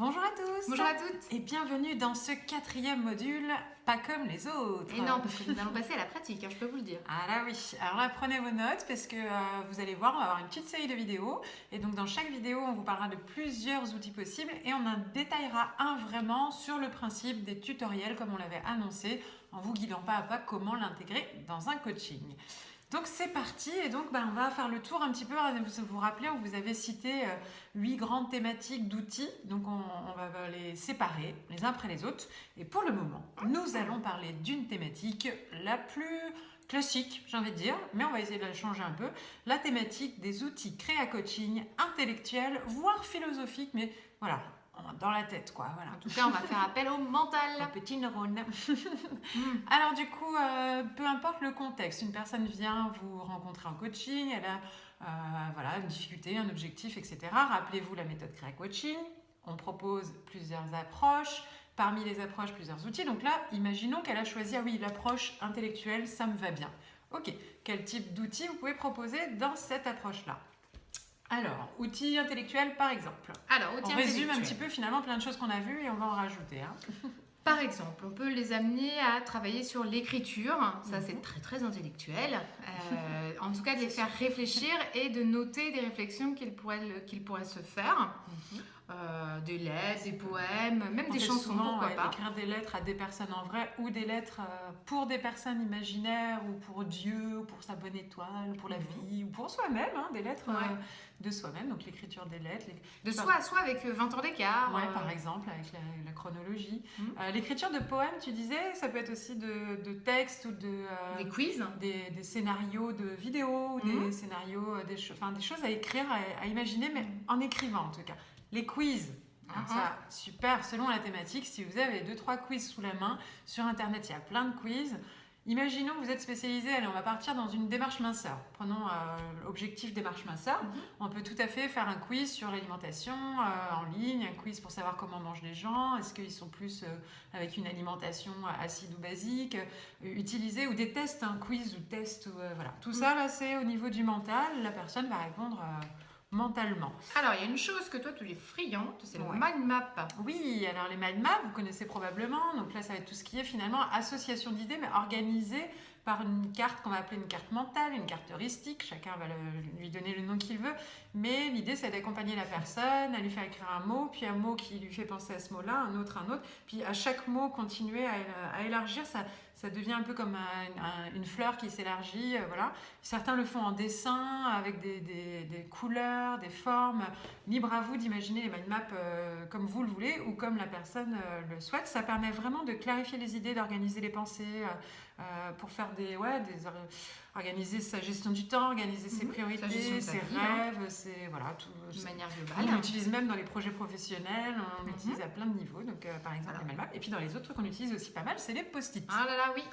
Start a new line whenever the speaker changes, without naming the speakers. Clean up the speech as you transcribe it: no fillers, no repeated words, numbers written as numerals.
Bonjour à tous.
Bonjour à toutes.
Et bienvenue dans ce 4e module, pas comme les autres.
Et non, parce que nous allons passer à la pratique, je peux vous le dire.
Ah là oui, alors là prenez vos notes parce que vous allez voir, on va avoir une petite série de vidéos. Et donc dans chaque vidéo, on vous parlera de plusieurs outils possibles et on en détaillera un vraiment sur le principe des tutoriels comme on l'avait annoncé, en vous guidant pas à pas comment l'intégrer dans un coaching. Donc c'est parti et donc on va faire le tour un petit peu. Vous vous rappelez, on vous avait cité 8 grandes thématiques d'outils. Donc on va les séparer les uns après les autres. Et pour le moment, nous allons parler d'une thématique la plus classique, j'ai envie de dire, mais on va essayer de la changer un peu. La thématique des outils créa-coaching intellectuels, voire philosophiques, mais voilà, dans la tête quoi. Voilà.
En tout cas, on va faire appel au mental.
Le petit neurone. Alors du coup, peu importe le contexte, une personne vient vous rencontrer en coaching, elle a voilà, une difficulté, un objectif, etc. Rappelez-vous la méthode Créa Coaching. On propose plusieurs approches. Parmi les approches, plusieurs outils. Donc là, imaginons qu'elle a choisi, ah oui, l'approche intellectuelle, ça me va bien. Ok, quel type d'outils vous pouvez proposer dans cette approche-là? Alors, outils intellectuels par exemple.
Alors,
On résume un petit peu finalement plein de choses qu'on a vues et on va en rajouter.
Par exemple, on peut les amener à travailler sur l'écriture. Ça, c'est très très intellectuel. En tout cas, de les faire réfléchir et de noter des réflexions qu'ils pourraient se faire. Des lettres, des poèmes, même des chansons, pourquoi pas.
Écrire des lettres à des personnes en vrai ou des lettres pour des personnes imaginaires ou pour Dieu ou pour sa bonne étoile, pour la vie ou pour soi-même, des lettres de soi-même, donc l'écriture des lettres.
De soi à soi avec 20 ans d'écart.
Par exemple, avec la chronologie. L'écriture de poèmes, tu disais, ça peut être aussi de textes ou de...
des quiz.
Des scénarios de vidéos ou des scénarios, des choses à écrire, à imaginer, mais en écrivant en tout cas. Les quiz, ça, super, selon la thématique, si vous avez 2-3 quiz sous la main, sur Internet, il y a plein de quiz. Imaginons que vous êtes spécialisé, allez, on va partir dans une démarche minceur. Prenons l'objectif démarche minceur. On peut tout à fait faire un quiz sur l'alimentation en ligne, un quiz pour savoir comment mangent les gens, est-ce qu'ils sont plus avec une alimentation acide ou basique, utiliser ou des tests, un quiz ou test, voilà. Tout ça, là, c'est au niveau du mental, la personne va répondre... mentalement.
Alors, il y a une chose que toi, tu es friande, c'est le mind map.
Oui, alors les mind maps, vous connaissez probablement. Donc là, ça va être tout ce qui est finalement association d'idées, mais organisée par une carte qu'on va appeler une carte mentale, une carte heuristique. Chacun va lui donner le nom qu'il veut. Mais l'idée, c'est d'accompagner la personne, à lui faire écrire un mot, puis un mot qui lui fait penser à ce mot-là, un autre. Puis à chaque mot, continuer à élargir. Ça devient un peu comme une fleur qui s'élargit. Voilà. Certains le font en dessin, avec des couleurs, des formes. Libre à vous d'imaginer les mind maps comme vous le voulez ou comme la personne le souhaite. Ça permet vraiment de clarifier les idées, d'organiser les pensées, pour faire organiser sa gestion du temps, organiser ses priorités, ses rêves, voilà, tout.
De manière globale.
On l'utilise même dans les projets professionnels, on l'utilise à plein de niveaux. Donc, par exemple, les mind maps. Et puis dans les autres trucs qu'on utilise aussi pas mal, c'est les post-it.
Ah là là, oui.